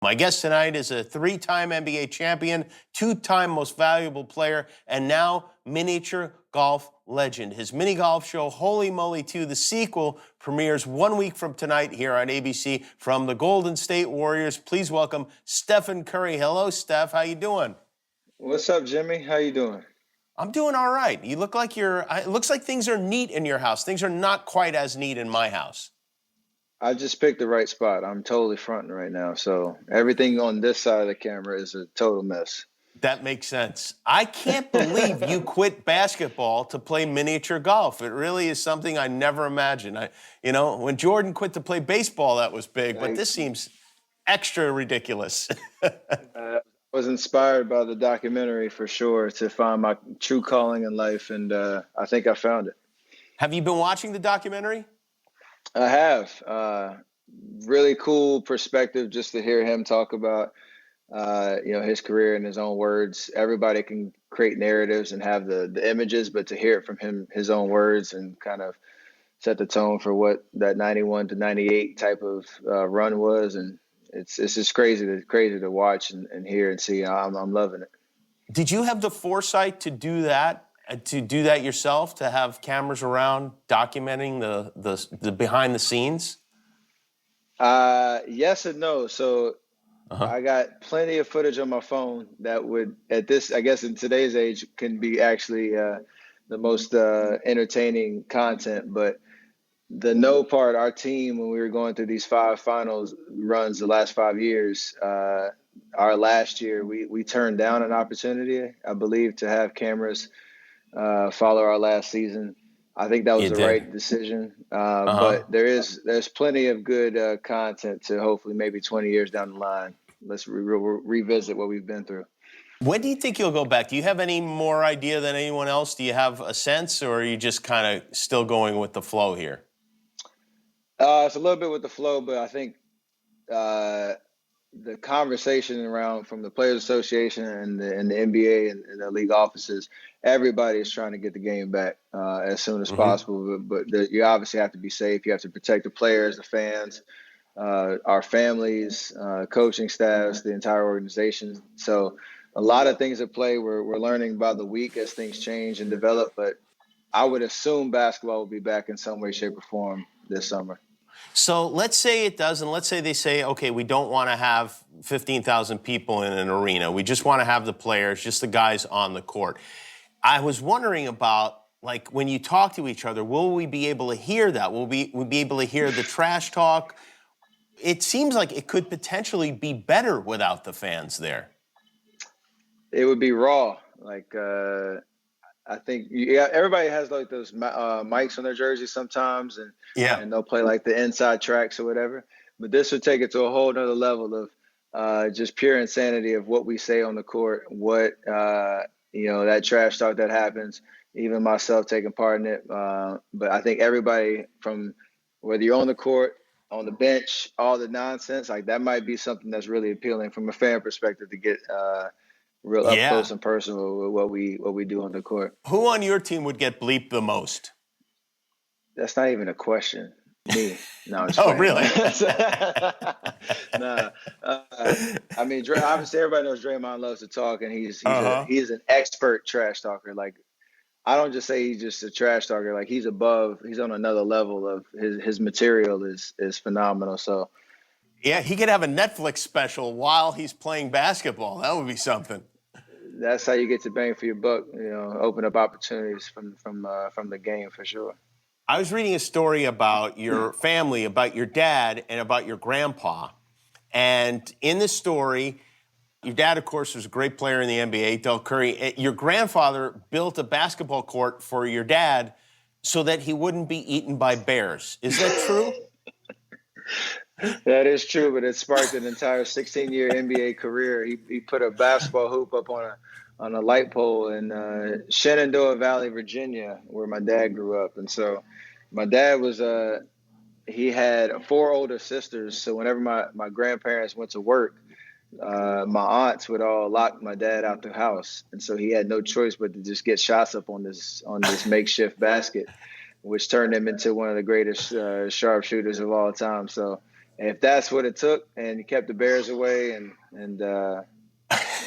My guest tonight is a three-time NBA champion, two-time most valuable player, and now miniature golf legend. His mini golf show, Holy Moly 2, the sequel, premieres 1 week from tonight here on ABC. From the Golden State Warriors, please welcome Stephen Curry. Hello, Steph. How you doing? What's up, Jimmy? How you doing? I'm doing all right. You look like it looks like things are neat in your house. Things are not quite as neat in my house. I just picked the right spot. I'm totally fronting right now. So everything on this side of the camera is a total mess. That makes sense. I can't believe you quit basketball to play miniature golf. It really is something I never imagined. When Jordan quit to play baseball, that was big, but this seems extra ridiculous. I was inspired by the documentary for sure to find my true calling in life, and I think I found it. Have you been watching the documentary? I have. Really cool perspective just to hear him talk about his career in his own words. Everybody can create narratives and have the images, but to hear it from him, his own words, and kind of set the tone for what that 91 to 98 type of run was. And it's just crazy to watch and hear and see. I'm loving it. Did you have the foresight to do that? To do that yourself, to have cameras around documenting the behind the scenes? Yes and no. So I got plenty of footage on my phone that would, I guess in today's age, can be actually the most entertaining content. But the no part, our team, when we were going through these 5 finals runs the last 5 years, our last year, we turned down an opportunity, I believe, to have cameras follow our last season. I think that was the right decision. But there's plenty of good content to hopefully maybe 20 years down the line. Let's revisit what we've been through. When do you think you'll go back? Do you have any more idea than anyone else? Do you have a sense, or are you just kind of still going with the flow here? It's a little bit with the flow, but I think the conversation around from the Players Association and the NBA and the league offices, everybody is trying to get the game back as soon as possible. But you obviously have to be safe. You have to protect the players, the fans, our families, coaching staffs, the entire organization. So a lot of things at play. We're learning by the week as things change and develop. But I would assume basketball will be back in some way, shape, or form this summer. So let's say it does, and let's say they say, okay, we don't want to have 15,000 people in an arena. We just want to have the players, just the guys on the court. I was wondering about, like, when you talk to each other, will we be able to hear that? Will we be able to hear the trash talk? It seems like it could potentially be better without the fans there. It would be raw. I think everybody has like those mics on their jerseys sometimes, and they'll play like the inside tracks or whatever. But this would take it to a whole nother level of just pure insanity of what we say on the court, what that trash talk that happens, even myself taking part in it. But I think everybody, from whether you're on the court, on the bench, all the nonsense, like that might be something that's really appealing from a fan perspective to get real up close and personal with what we do on the court. Who on your team would get bleeped the most? That's not even a question. Me. No, I'm just oh, really? Nah. I mean, obviously everybody knows Draymond loves to talk, and he's an expert trash talker. Like, I don't just say he's just a trash talker. Like, he's on another level of his material is phenomenal. So. Yeah, he could have a Netflix special while he's playing basketball. That would be something. That's how you get to bang for your buck. Open up opportunities from the game for sure. I was reading a story about your family, about your dad, and about your grandpa. And in the story, your dad, of course, was a great player in the NBA, Del Curry. Your grandfather built a basketball court for your dad so that he wouldn't be eaten by bears. Is that true? That is true, but it sparked an entire 16-year NBA career. He put a basketball hoop up on a light pole in Shenandoah Valley, Virginia, where my dad grew up. And so my dad was he had 4 older sisters. So whenever my grandparents went to work, my aunts would all lock my dad out the house. And so he had no choice but to just get shots up on this makeshift basket, which turned him into one of the greatest sharpshooters of all time. So if that's what it took, and he kept the Bears away, and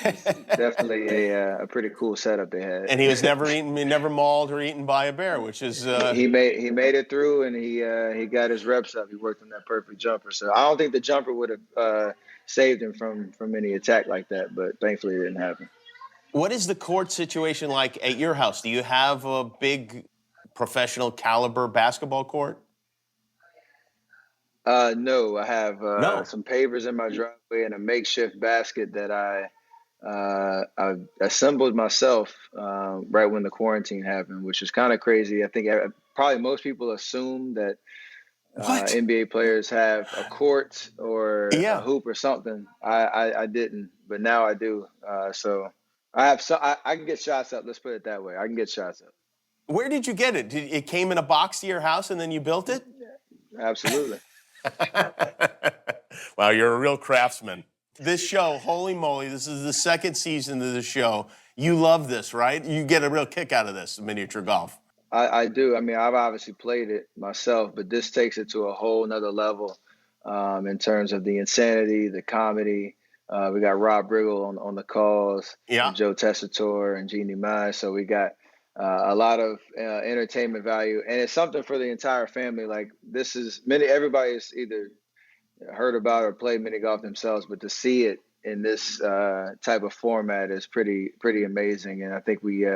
it's definitely a pretty cool setup they had. And he was never mauled or eaten by a bear, which is he made it through, and he got his reps up. He worked on that perfect jumper. So I don't think the jumper would have saved him from any attack like that, but thankfully it didn't happen. What is the court situation like at your house? Do you have a big professional caliber basketball court? No, I have some pavers in my driveway and a makeshift basket that I assembled myself right when the quarantine happened, which is kind of crazy. I think probably most people assume that NBA players have a court or a hoop or something. I didn't, but now I do. So I have I can get shots up. Let's put it that way. I can get shots up. Where did you get it? It came in a box to your house and then you built it? Absolutely. Wow, you're a real craftsman. This show, holy moly, this is the second season of the show. You love this, right? You get a real kick out of this, miniature golf. I do. I mean, I've obviously played it myself, but this takes it to a whole nother level in terms of the insanity, the comedy. We got Rob Riggle on the calls, and Joe Tessitore and Jeannie Mai. So we got a lot of entertainment value, and it's something for the entire family. Like everybody's either heard about or played mini golf themselves, but to see it in this type of format is pretty amazing. And I think we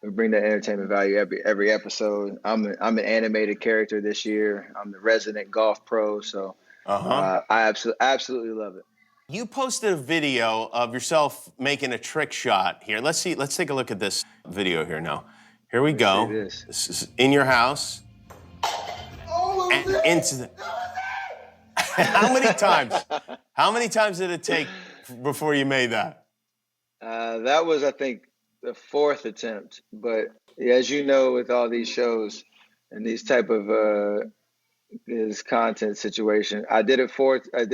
bring that entertainment value every episode. I'm an animated character this year. I'm the resident golf pro, so I absolutely love it. You posted a video of yourself making a trick shot here. Let's take a look at this video here now. Here we go. This is in your house. Oh, and into the. How many times did it take before you made that? That was, I think, the fourth attempt. But as you know, with all these shows and these type of this content situation, I did it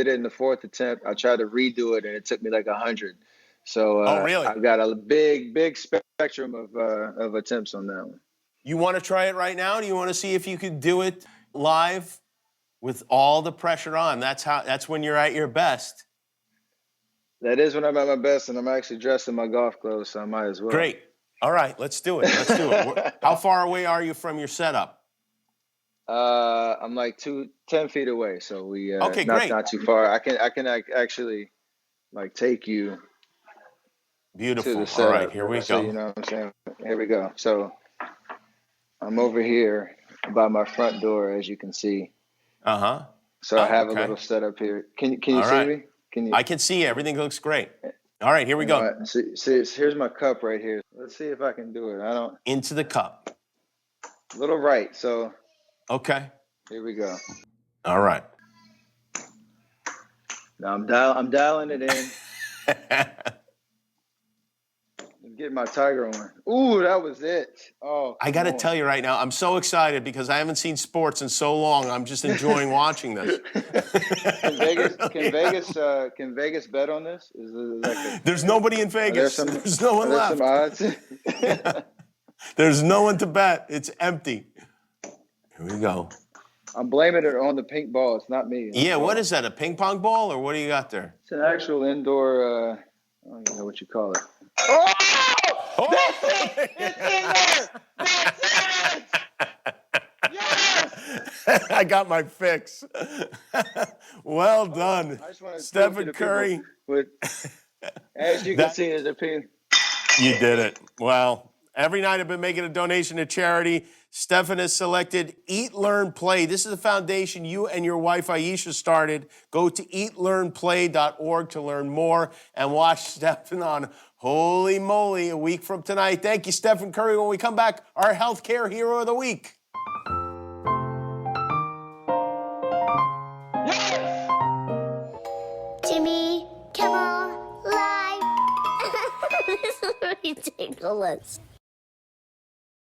in the fourth attempt. I tried to redo it, and it took me like 100. So really? I've got a big spectrum of attempts on that one. You want to try it right now? Do you want to see if you could do it live with all the pressure on? That's when you're at your best. That is when I'm at my best, and I'm actually dressed in my golf clothes, so I might as well. Great. All right, let's do it. How far away are you from your setup? I'm like 10 feet away, so we okay, great. Not too far. I can actually like take you. Beautiful. To the setup. All right, here we so, go. You know what I'm saying? Here we go. So I'm over here by my front door, as you can see. So I have a little setup here. Can you see me? I can see you. Everything looks great. All right, here we go. Right. See, here's my cup right here. Let's see if I can do it. Into the cup. A little right. So. Okay. Here we go. All right. Now I'm dialing it in. I'm getting my tiger on. Ooh, that was it. Oh. I got to tell you right now, I'm so excited because I haven't seen sports in so long. I'm just enjoying watching this. Can Vegas bet on this? There's nobody in Vegas. There's no one left. Some odds? There's no one to bet. It's empty. Here we go. I'm blaming it on the pink ball. It's not me. Yeah, what is that, a ping pong ball, or what do you got there? It's an actual indoor, I don't even know what you call it. Oh! That's it! It's in there! That's it! Yes! I got my fix. Well done. Stephen Curry. As you can see, there's a pin. You did it. Well, every night I've been making a donation to charity. Stephen has selected Eat, Learn, Play. This is a foundation you and your wife Aisha started. Go to eatlearnplay.org to learn more and watch Stephen on Holy Moly a week from tonight. Thank you, Stephen Curry. When we come back, our healthcare hero of the week. Yes! Jimmy Kimmel Live. This is ridiculous.